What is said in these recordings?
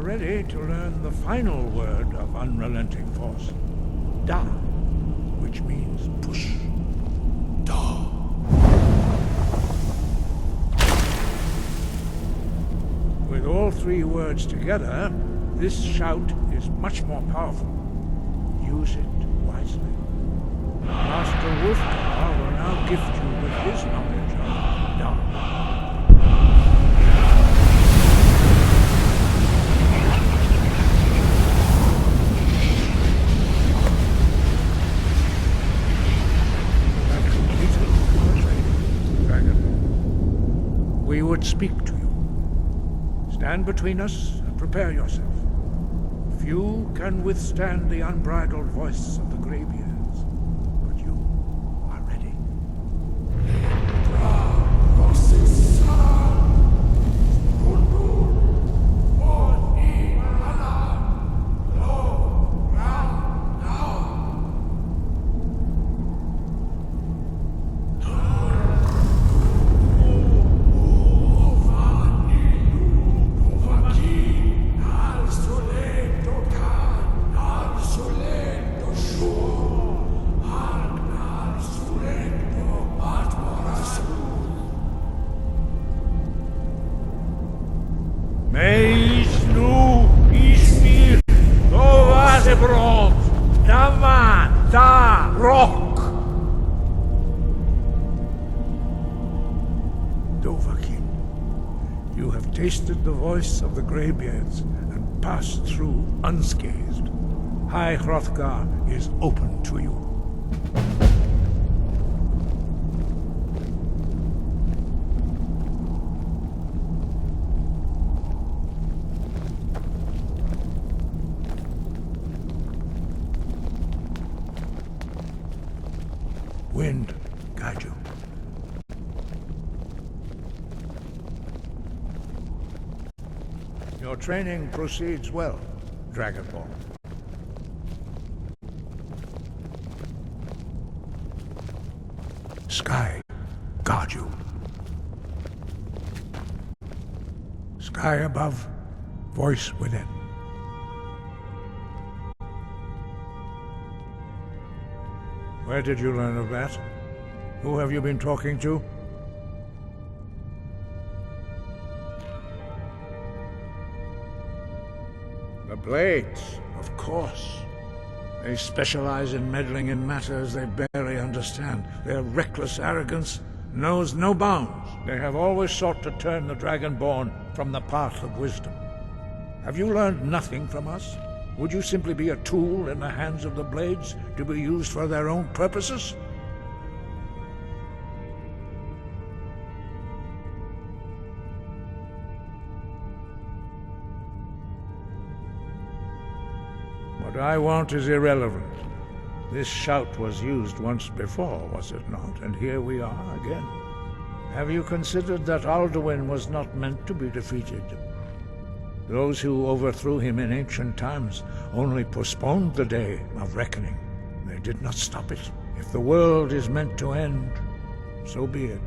ready to learn the final word of unrelenting force. Da, which means push. Da. With all three words together, this shout is much more powerful. Use it wisely. Master Wolfgar will now gift you with his knowledge of Da. That completed our training, Dragon. We would speak to you. Stand between us and prepare yourself. Few can withstand the unbridled voice of the graybeards, but you are ready. Meis nu ismir Dovasebron Dama Da Rock. Dovahkiin, you have tasted the voice of the graybeards and passed through unscathed. High Hrothgar is open to you. Wind, guide you. Your training proceeds well, Dragonborn. Sky, guard you. Sky above, voice within. Where did you learn of that? Who have you been talking to? The Blades, of course. They specialize in meddling in matters they barely understand. Their reckless arrogance knows no bounds. They have always sought to turn the Dragonborn from the path of wisdom. Have you learned nothing from us? Would you simply be a tool in the hands of the Blades to be used for their own purposes? What I want is irrelevant. This shout was used once before, was it not? And here we are again. Have you considered that Alduin was not meant to be defeated? Those who overthrew him in ancient times only postponed the day of reckoning. They did not stop it. If the world is meant to end, so be it.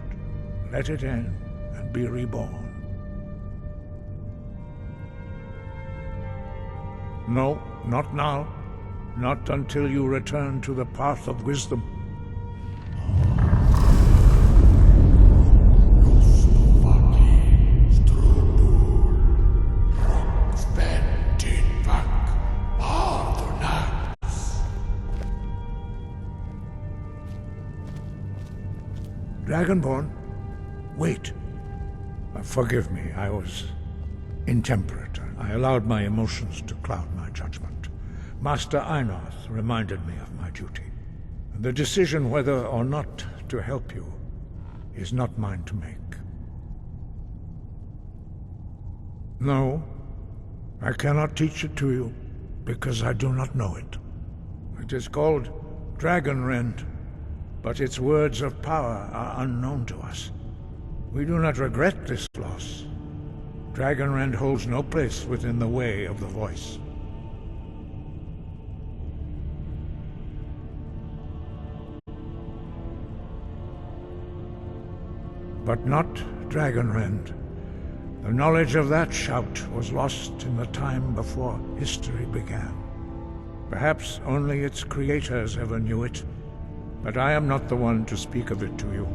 Let it end and be reborn. No, not now. Not until you return to the path of wisdom. Dragonborn, wait. Forgive me, I was intemperate. I allowed my emotions to cloud my judgment. Master Einarth reminded me of my duty. The decision whether or not to help you is not mine to make. No, I cannot teach it to you, because I do not know it. It is called Dragonrend, but its words of power are unknown to us. We do not regret this loss. Dragonrend holds no place within the way of the voice. But not Dragonrend. The knowledge of that shout was lost in the time before history began. Perhaps only its creators ever knew it, but I am not the one to speak of it to you.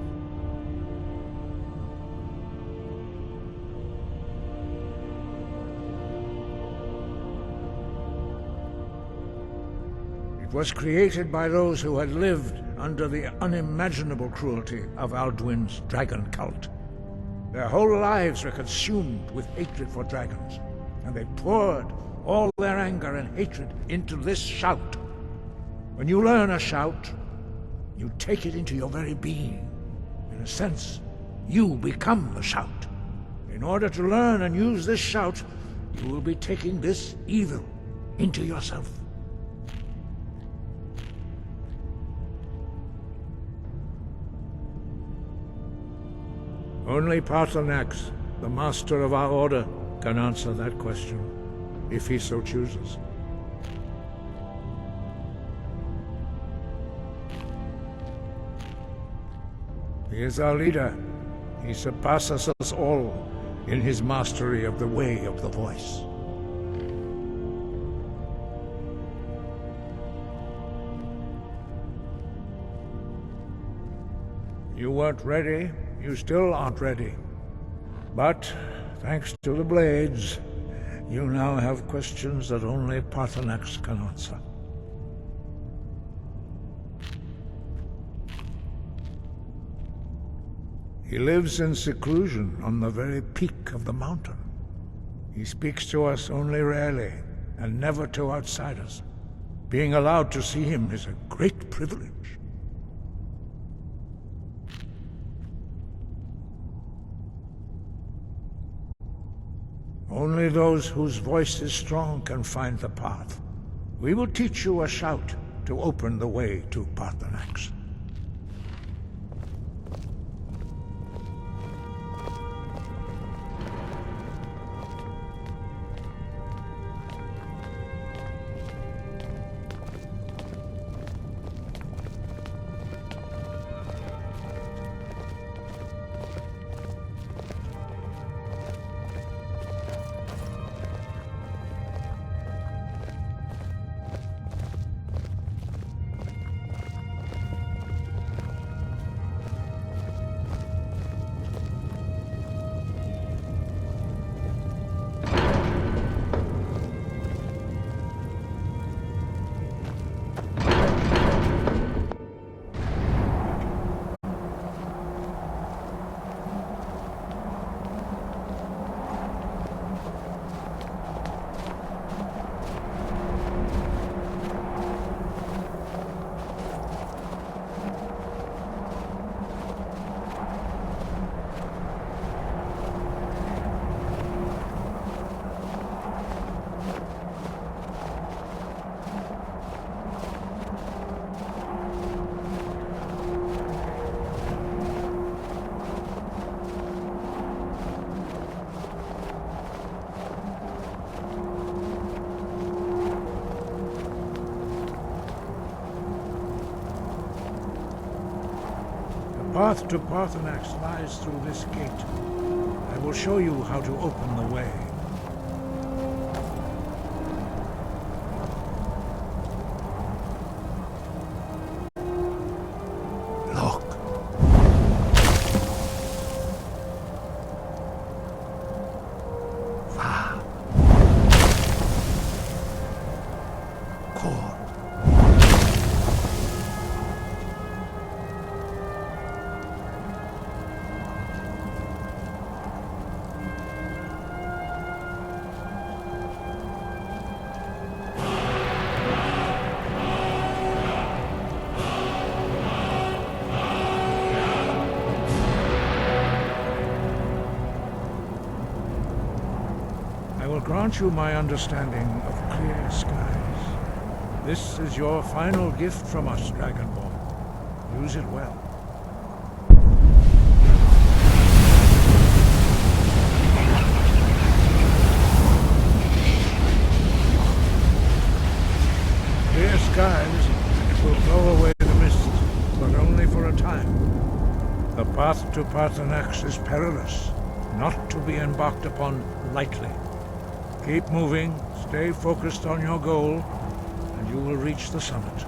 It was created by those who had lived under the unimaginable cruelty of Alduin's dragon cult. Their whole lives were consumed with hatred for dragons, and they poured all their anger and hatred into this shout. When you learn a shout, you take it into your very being. In a sense, you become the shout. In order to learn and use this shout, you will be taking this evil into yourself. Only Paarthurnax, the master of our order, can answer that question, if he so chooses. He is our leader. He surpasses us all in his mastery of the way of the voice. You weren't ready. You still aren't ready. But, thanks to the blades, you now have questions that only Paarthurnax can answer. He lives in seclusion on the very peak of the mountain. He speaks to us only rarely, and never to outsiders. Being allowed to see him is a great privilege. Only those whose voice is strong can find the path. We will teach you a shout to open the way to Paarthurnax. The path to Paarthurnax lies through this gate. I will show you how to open the way. Look. Va. Kor. I will grant you my understanding of clear skies. This is your final gift from us, Dragonborn. Use it well. Clear skies will blow away the mist, but only for a time. The path to Paarthurnax is perilous. not to be embarked upon lightly. Keep moving, stay focused on your goal, and you will reach the summit.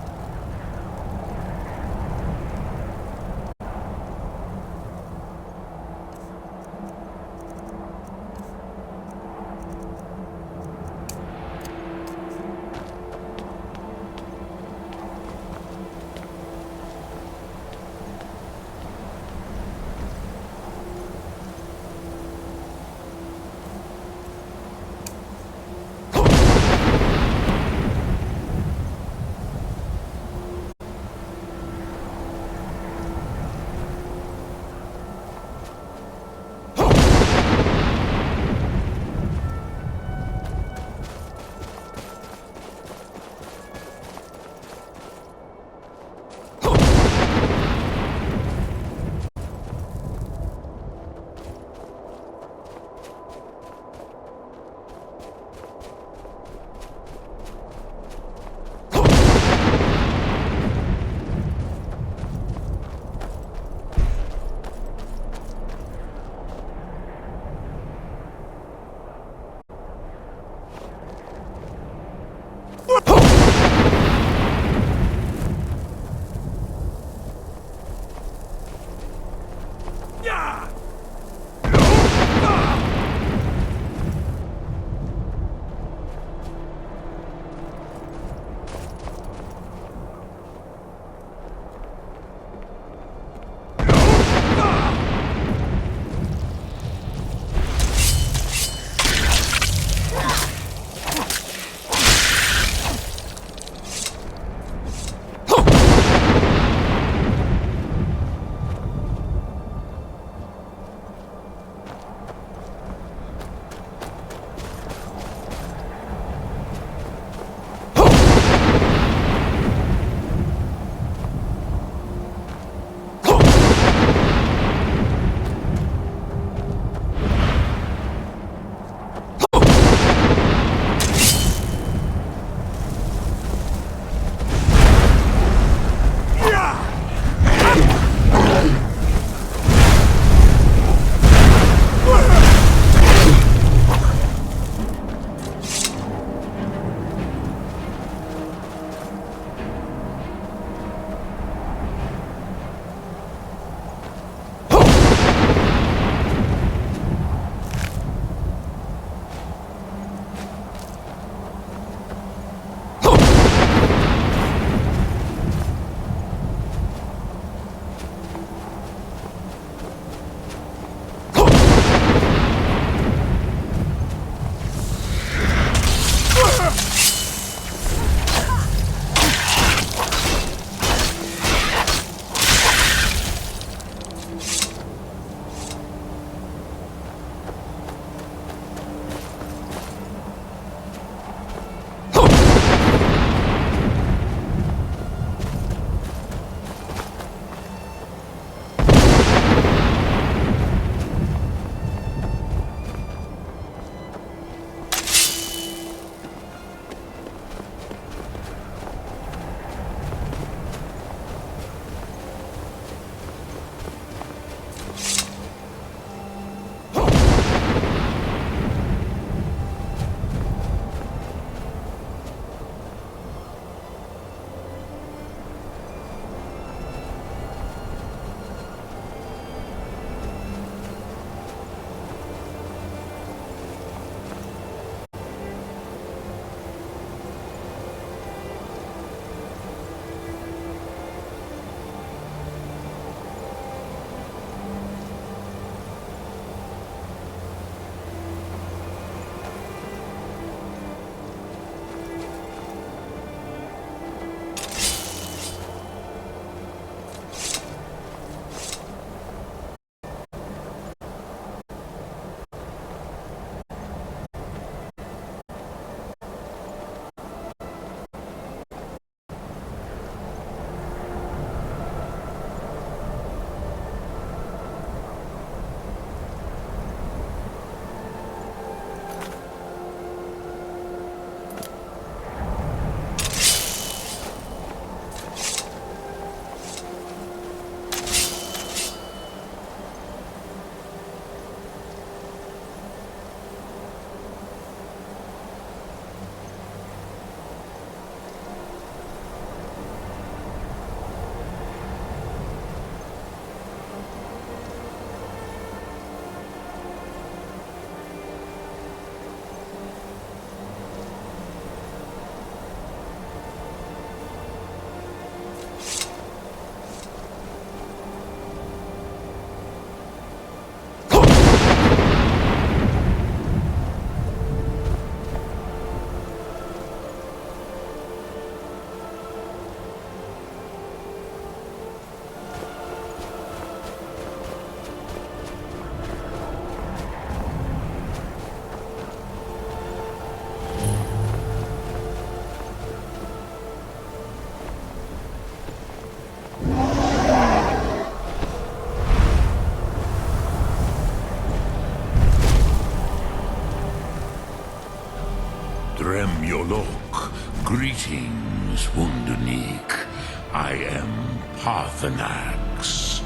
Yolok, greetings, Wunderneek. I am Parthenax.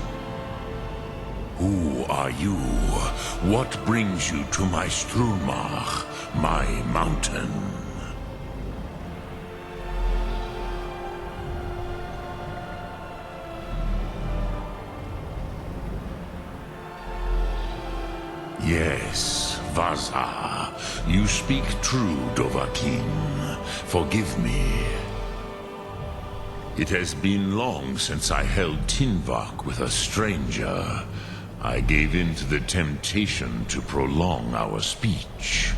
Who are you? What brings you to my Strulmach, my mountain? Yes, Vaza. You speak true, Dovahkiin. Forgive me. It has been long since I held Tinvak with a stranger. I gave in to the temptation to prolong our speech.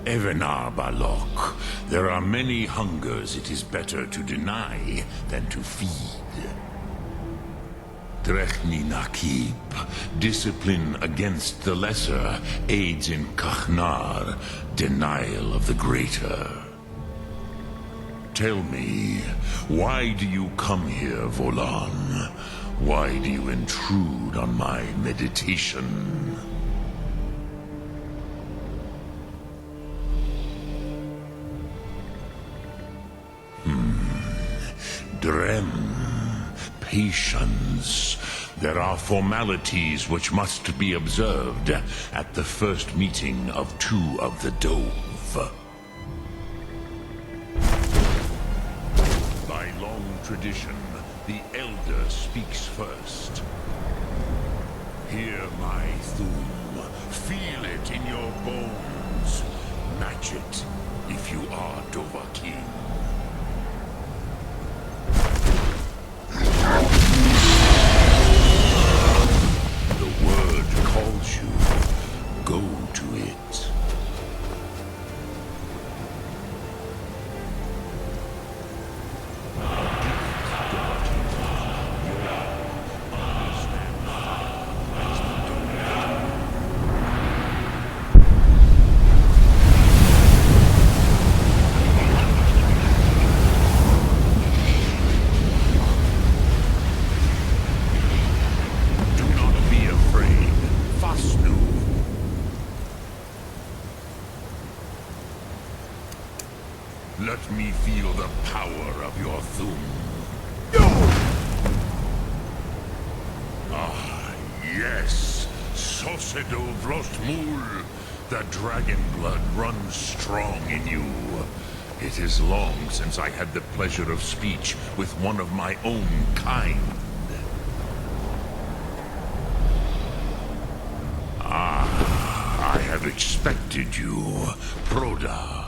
Evenar Balok, there are many hungers it is better to deny than to feed. Drechni Nakib, discipline against the lesser aids in Kachnar, denial of the greater. Tell me, why do you come here, Volan? Why do you intrude on my meditation? Drem. Patience. There are formalities which must be observed at the first meeting of two of the Dove. By long tradition, the Elder speaks first. Hear my Thum. Feel it in your bones. Match it if you are Dovahkiin. The word calls you. Go to it. Let me feel the power of your Thum. Ah, yes. Sosedo Vlostmul. The dragon blood runs strong in you. It is long since I had the pleasure of speech with one of my own kind. Ah, I have expected you, Proda.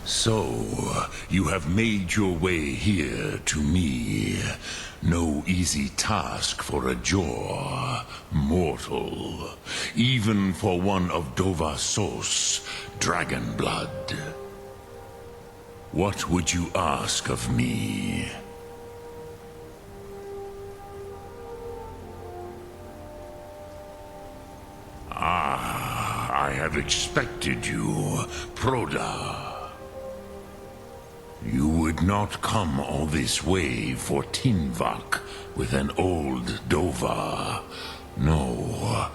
So, you have made your way here to me. No easy task for a Jor, mortal. Even for one of Dovasos, dragon blood. What would you ask of me? Ah, I have expected you, Proda. You would not come all this way for Tinvak with an old Dova. No,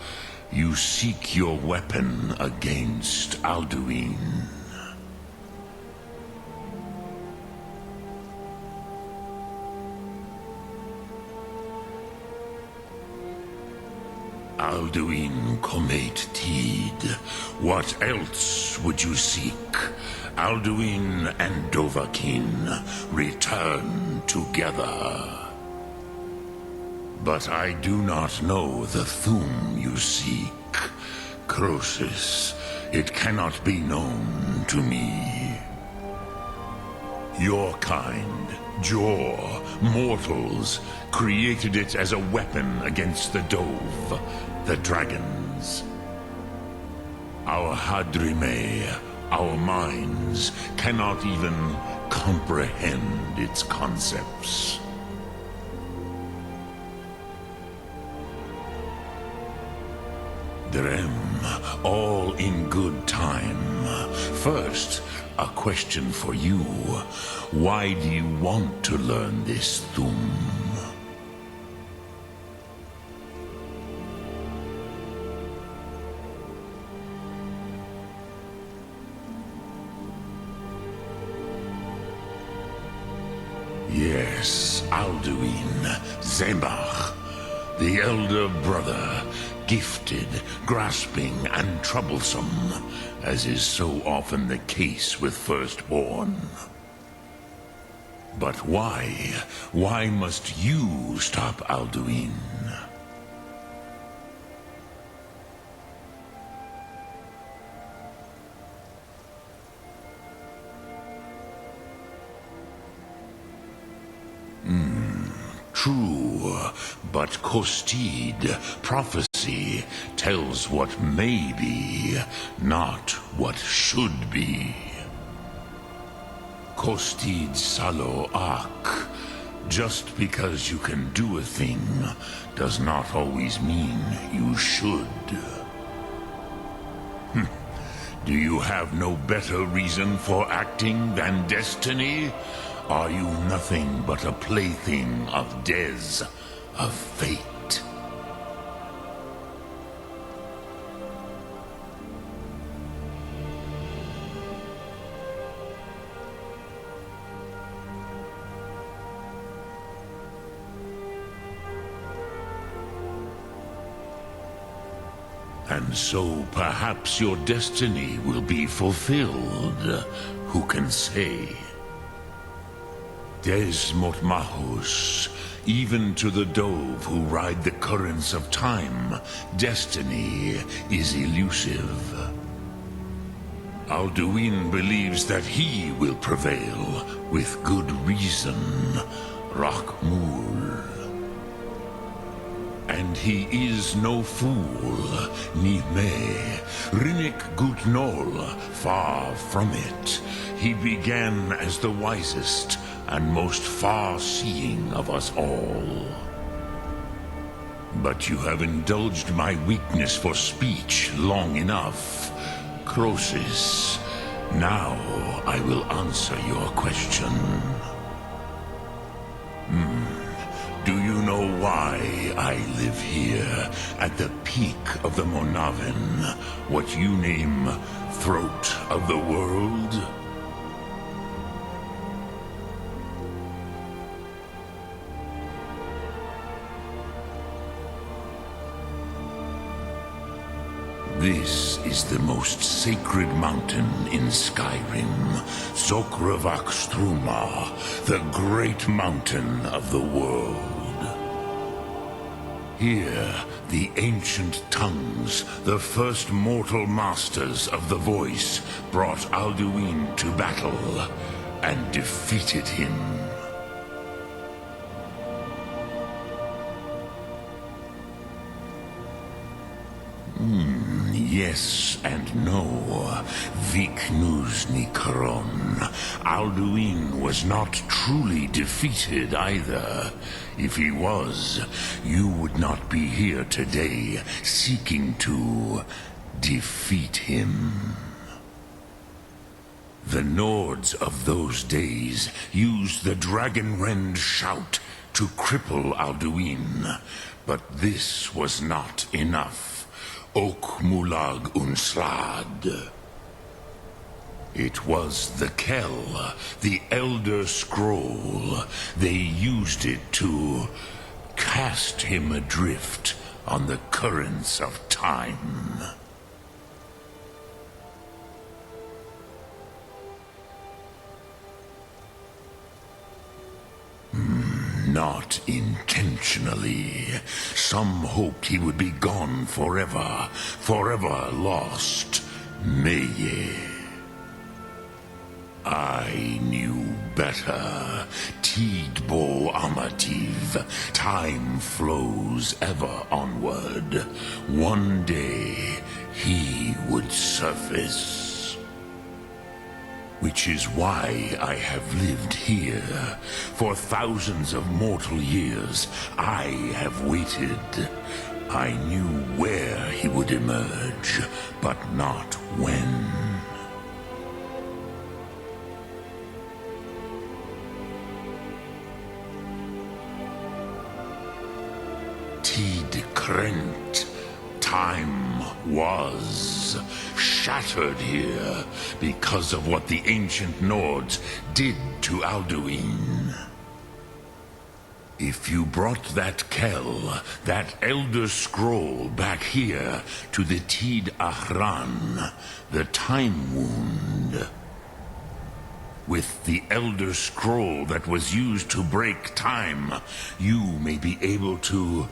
you seek your weapon against Alduin. Alduin Comate Teed. What else would you seek? Alduin and Dovahkiin return together. But I do not know the Thum you seek. Croesus, it cannot be known to me. Your kind, Jor, mortals, created it as a weapon against the Dove, the dragons. Our Hadrime, our minds, cannot even comprehend its concepts. Drem, all in good time. First, a question for you. Why do you want to learn this Thum? Yes, Alduin, Zebach, the elder brother, gifted, grasping, and troublesome, as is so often the case with firstborn. But why? Why must you stop Alduin? True, but Kostid, prophecy, tells what may be, not what should be. Kostid Salo Ak. Just because you can do a thing does not always mean you should. Do you have no better reason for acting than destiny? Are you nothing but a plaything of Des, of fate? And so perhaps your destiny will be fulfilled. Who can say? Des Motmahus, even to the Dove who ride the currents of time, destiny is elusive. Alduin believes that he will prevail, with good reason, Rakmul. And he is no fool, Nime, Rinnik Gutnol, far from it. He began as the wisest and most far-seeing of us all. But you have indulged my weakness for speech long enough, Croesus. Now I will answer your question. Do you know why I live here, at the peak of the Monavin, what you name Throat of the World? This is the most sacred mountain in Skyrim, Zokravak Struma, the great mountain of the world. Here, the ancient tongues, the first mortal masters of the voice, brought Alduin to battle and defeated him. Yes and no. Viknuzny Karon. Alduin was not truly defeated either. If he was, you would not be here today seeking to defeat him. The Nords of those days used the Dragonrend shout to cripple Alduin, but this was not enough. Ok Mulag Unslad. It was the Kell, the Elder Scroll. They used it to cast him adrift on the currents of time. Not intentionally. Some hoped he would be gone forever, forever lost. Meye. I knew better. Tidbo Amativ. Time flows ever onward. One day, he would surface. Which is why I have lived here. For thousands of mortal years, I have waited. I knew where he would emerge, but not when. Tid Krent. Time was shattered here because of what the ancient Nords did to Alduin. If you brought that Kell, that Elder Scroll back here to the Tid Ahran, the Time Wound, with the Elder Scroll that was used to break time, you may be able to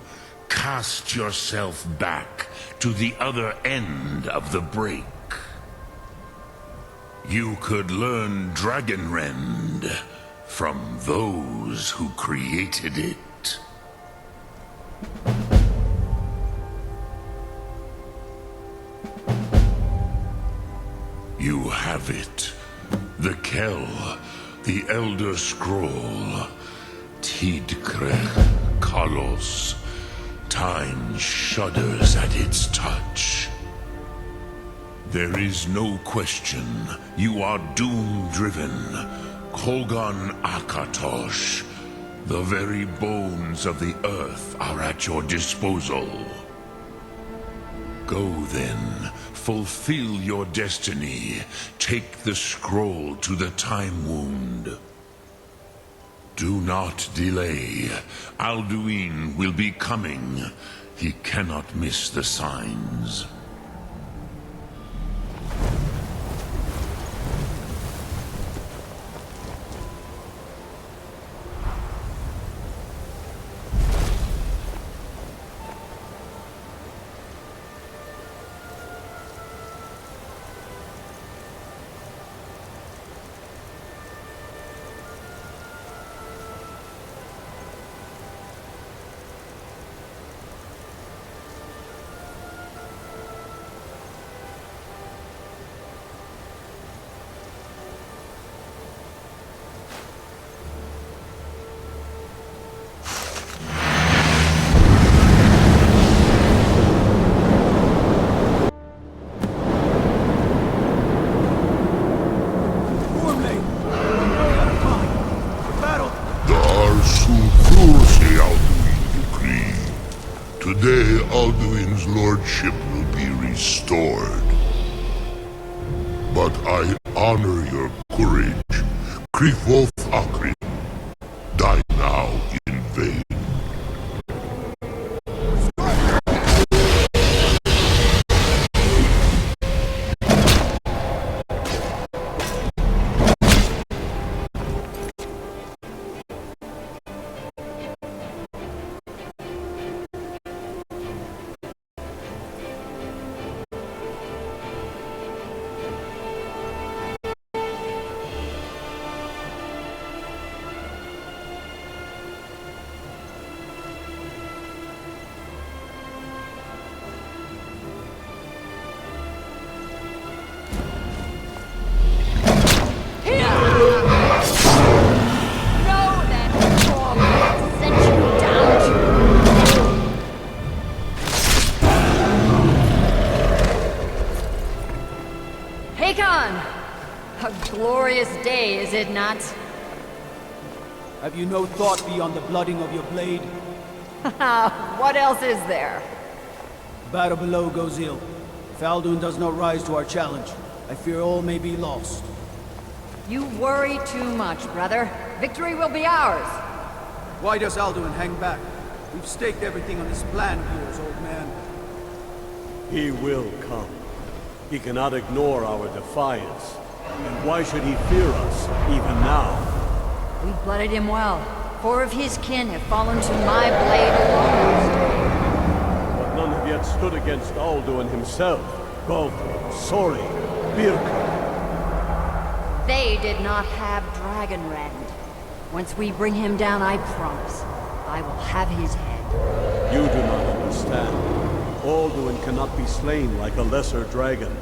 cast yourself back to the other end of the break. You could learn Dragonrend from those who created it. You have it. The Kell, the Elder Scroll, Tidkrech Kalos. Time shudders at its touch. There is no question. You are doom-driven. Kogan Akatosh. The very bones of the earth are at your disposal. Go then. Fulfill your destiny. Take the scroll to the Time Wound. Do not delay. Alduin will be coming. He cannot miss the signs. Today, Alduin's lordship will be restored. But I honor your courage. Krifolf Akri, die now in vain. A glorious day, is it not? Have you no thought beyond the blooding of your blade? What else is there? The battle below goes ill. If Alduin does not rise to our challenge, I fear all may be lost. You worry too much, brother. Victory will be ours. Why does Alduin hang back? We've staked everything on this plan of yours, old man. He will come. He cannot ignore our defiance. And why should he fear us, even now? We've blooded him well. 4 of his kin have fallen to my blade alone this day. But none have yet stood against Alduin himself. Both Sori, Birka. They did not have Dragonrend. Once we bring him down, I promise, I will have his head. You do not understand. Alduin cannot be slain like a lesser dragon.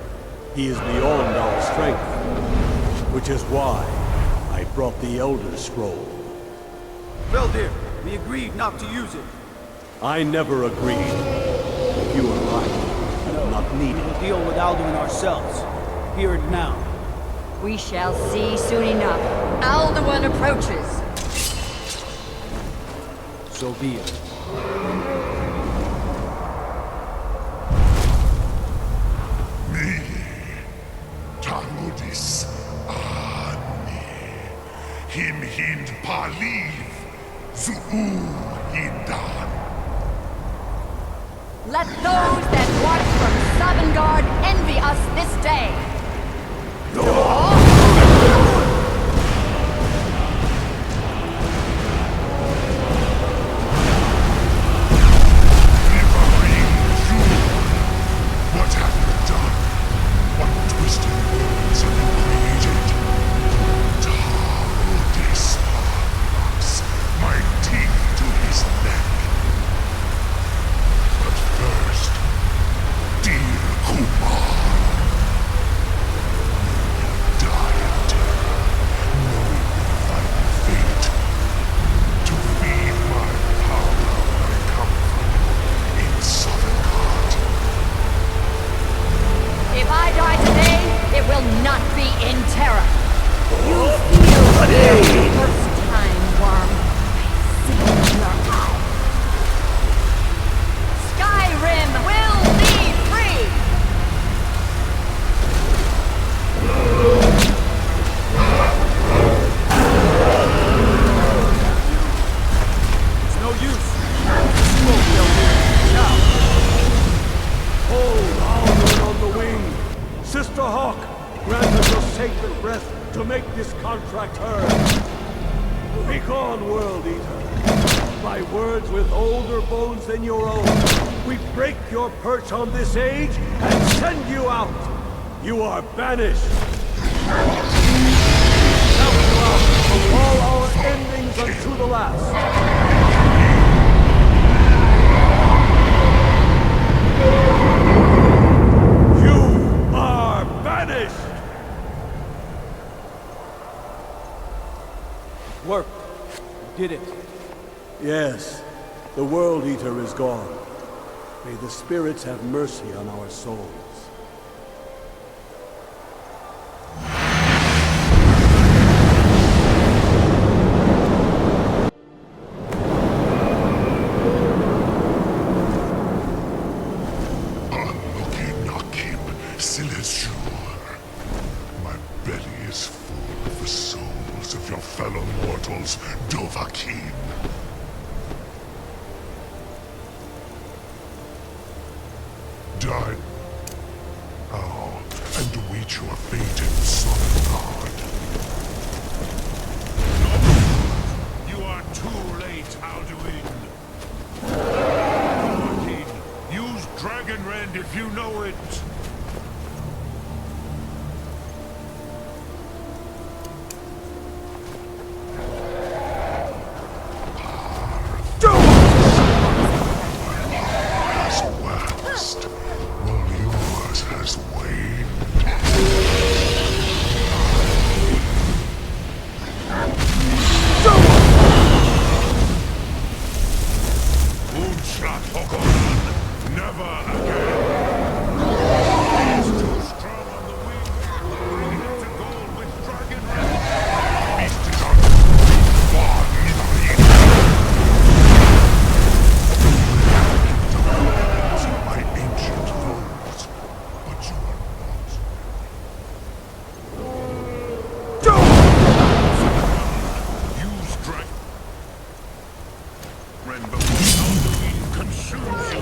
He is beyond our strength. Which is why I brought the Elder Scroll. Veldir, we agreed not to use it. I never agreed. If you are right, I do not need We it. will deal with Alduin ourselves. Here and now. We shall see soon enough. Alduin approaches. So be it. Me, Tarudis, Ani, Him Hind Paliv, Zuu Hindan. Let those that watch from Sovngarde envy us this day. What have you done? What twisted worlds have you created? Tarudis locks my teeth to his neck. But first, dear Kumar, die in terror, knowing your final fate. To feed my power where I come from, in Sovngarde. If I die today, it will not be in terror. You feel for the first time, worm. I see in your eye. Skyrim will be free! It's no use. Smoke, Veldir. Now. Hold Alduin on the wing. Sister Hawk, grant us your sacred breath to make this contract heard. Begone, World Eater. By words with older bones than your own, we break your perch on this age and send you out. You are banished. Out of all our endings unto the last. You are banished. Work. You did it. Yes, the World Eater is gone. May the spirits have mercy on our souls. Nakim, Silesur. My belly is full of the souls of your fellow mortals, Dovahkiin. Die now and await your fate in Sovngarde. You are too late, Alduin. Dovahkiin, use Dragonrend if you know it. Has waxed, while yours has waned. Unschlag Hokoran, never again. He's too strong on the wing. Bring him to goal with Dragonrend. Beast is on. War Nidarin. My ancient foes, but you are not. Use Dragonrend before Alduin consumes you.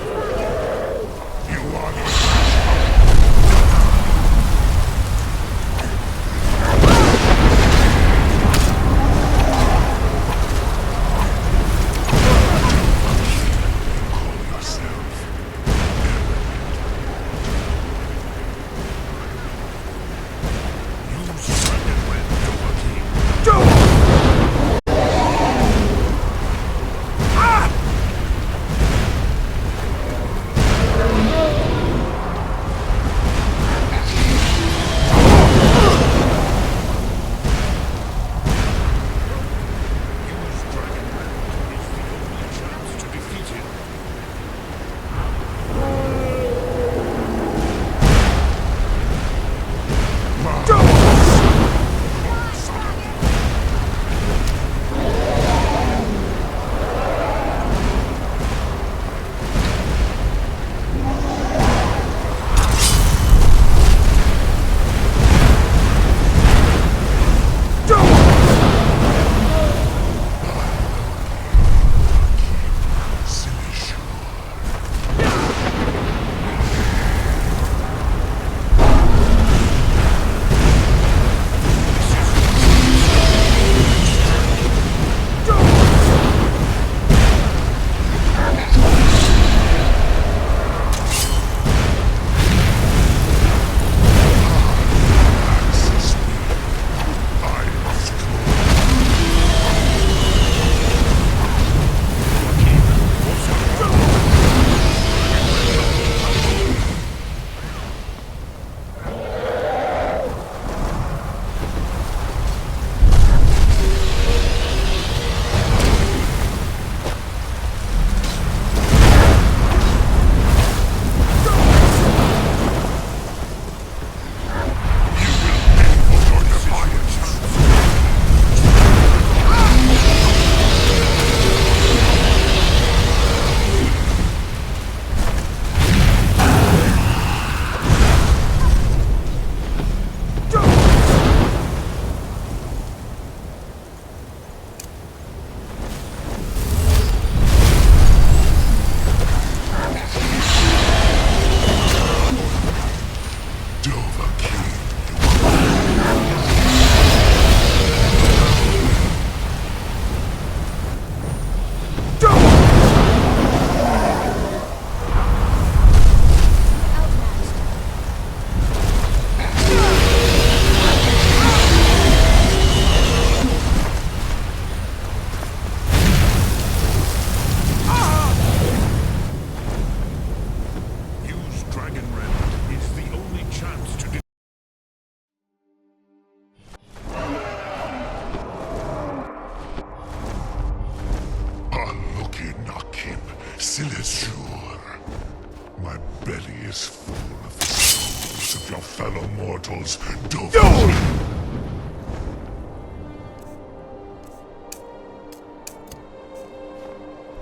My belly is full of the souls of your fellow mortals. Dovahkiin.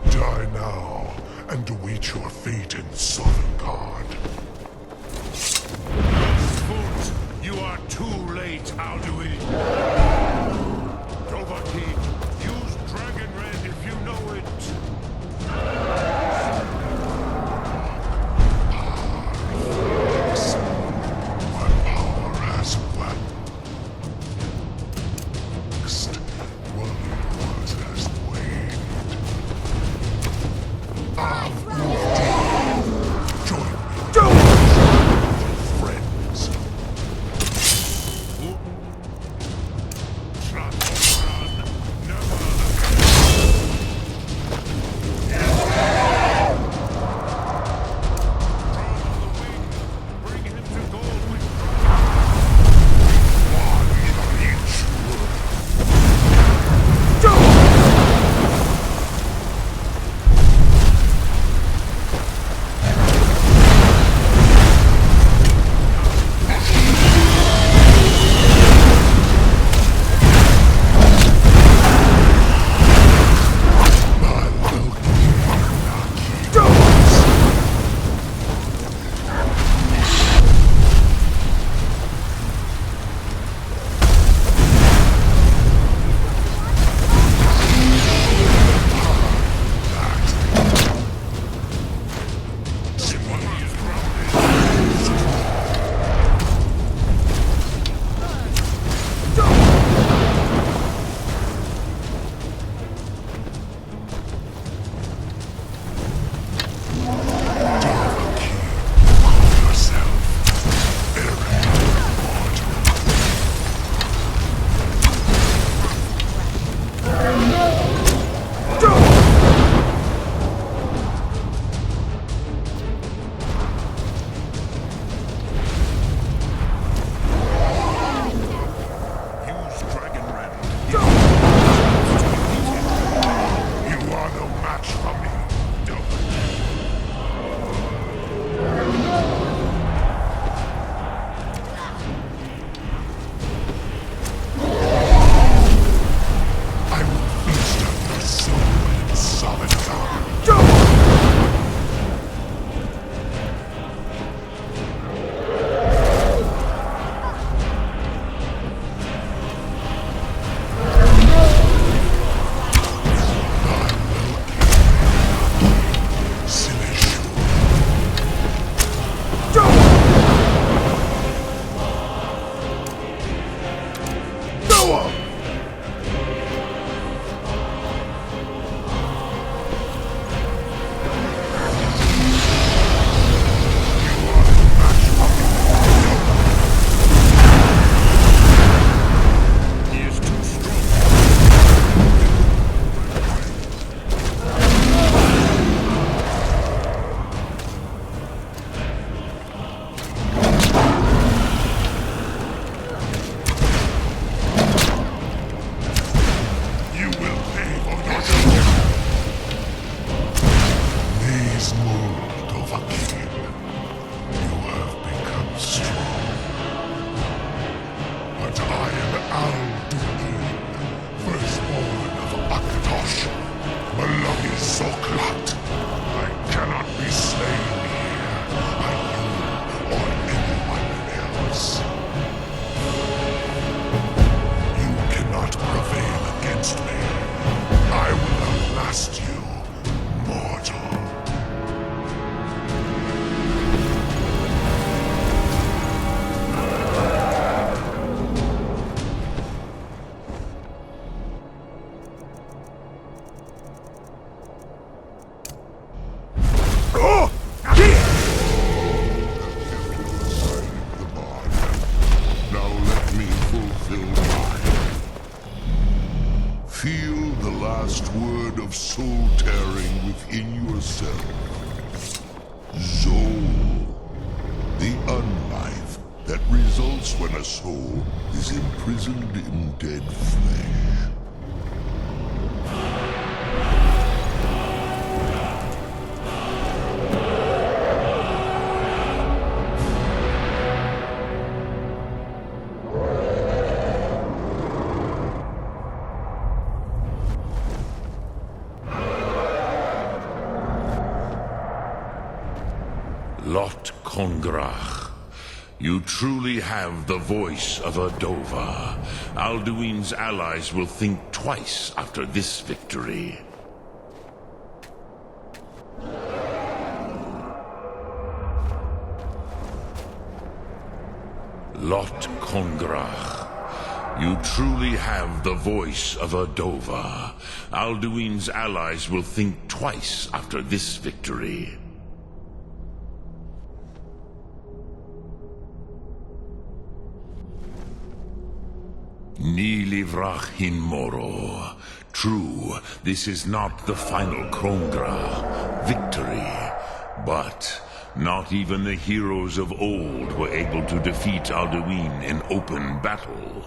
Die now, and await your fate in Sovngarde. Foot, you are too late, Alduin. Dovahkiin, use Dragon Red if you know it. My power has waxed. One was has waned. Join me. Friends. Bring him to Goldwyn. Use Dragon Red. You are no match for me, Dovahkiin. I will feast on your soul in Sovngarde. He is too strong. You will pay for your sin. These mold, Dovahkiin. You have become strong. But I am Alduin, firstborn of Akatosh, Malagi Zoklat. I cannot be slain here by you or anyone else. You cannot prevail against me. I will outlast you, mortal. The bond. Now let me fulfill mine. Feel the last word of soul tearing within yourself. Zol. The unlife that results when a soul is imprisoned in dead flesh. Lot Kongrach. You truly have the voice of a Dova. Alduin's allies will think twice after this victory. Lot Kongrach. You truly have the voice of a Dova. Alduin's allies will think twice after this victory. Ni livrach hin moro. True, this is not the final Krongra victory, but not even the heroes of old were able to defeat Alduin in open battle.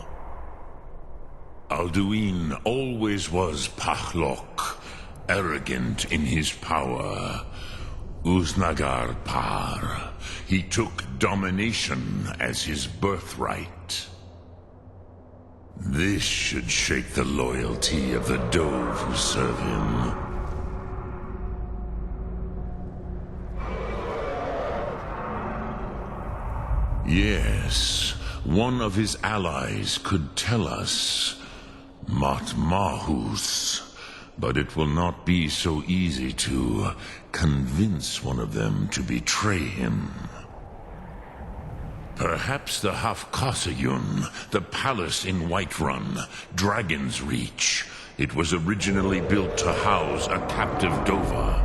Alduin always was Pachlok, arrogant in his power. Uznagar Par. He took domination as his birthright. This should shake the loyalty of the Dove who serve him. Yes, one of his allies could tell us. Matmahus. But it will not be so easy to convince one of them to betray him. Perhaps the Hafkasayun, the palace in Whiterun, Dragon's Reach. It was originally built to house a captive Dova.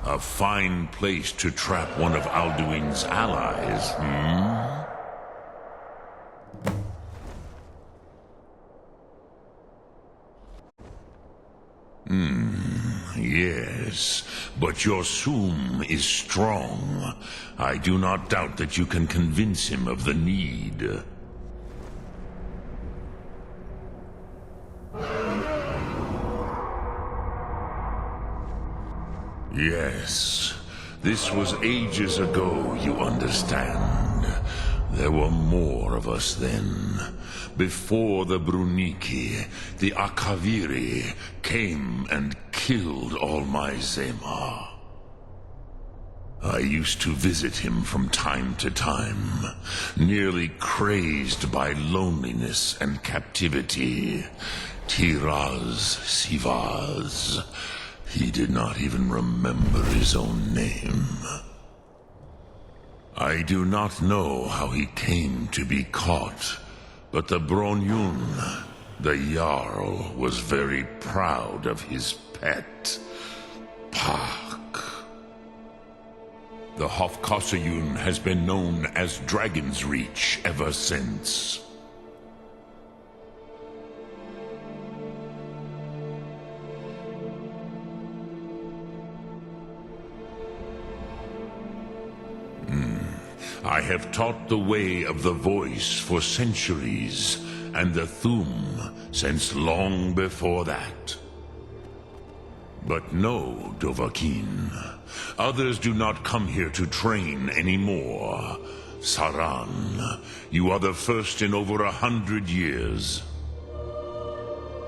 A fine place to trap one of Alduin's allies, Yes, but your Sum is strong. I do not doubt that you can convince him of the need. Yes, this was ages ago, you understand. There were more of us then. Before the Bruniki, the Akaviri came and killed all my Zema. I used to visit him from time to time, nearly crazed by loneliness and captivity. Tiraz Sivaz. He did not even remember his own name. I do not know how he came to be caught, but the Bronyun, the Jarl, was very proud of his pet, Pak. The Hofkasayun has been known as Dragon's Reach ever since. I have taught the way of the voice for centuries, and the Thum since long before that. But no, Dovahkiin. Others do not come here to train anymore. Saran, you are the first in over 100 years.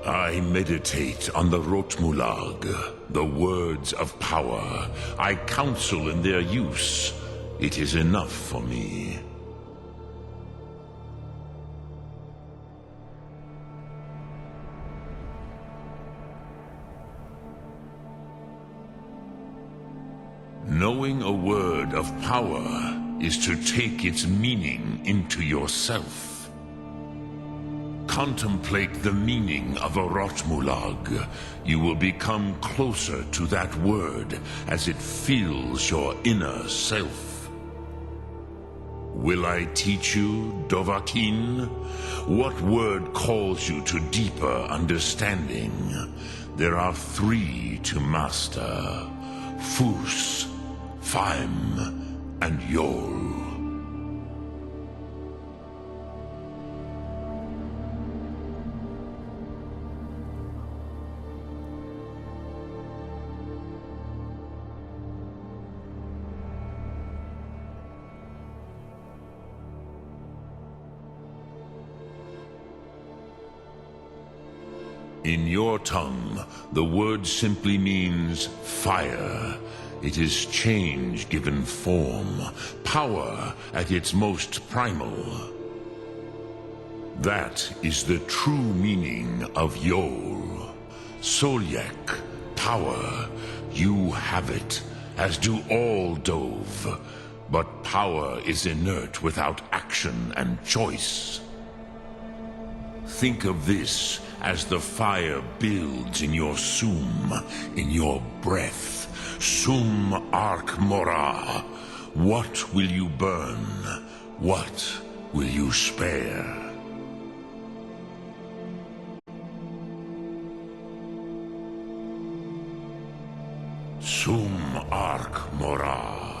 I meditate on the Rotmulag, the words of power. I counsel in their use. It is enough for me. Knowing a word of power is to take its meaning into yourself. Contemplate the meaning of a Rotmulag. You will become closer to that word as it fills your inner self. Will I teach you, Dovahkiin? What word calls you to deeper understanding? There are 3 to master: Fus, Faim, and Yol. In your tongue, the word simply means fire. It is change given form, power at its most primal. That is the true meaning of Yol. Solyek, power. You have it, as do all Dove. But power is inert without action and choice. Think of this as the fire builds in your sum, in your breath. Sum Arc Mora. What will you burn? What will you spare? Sum Arc Mora.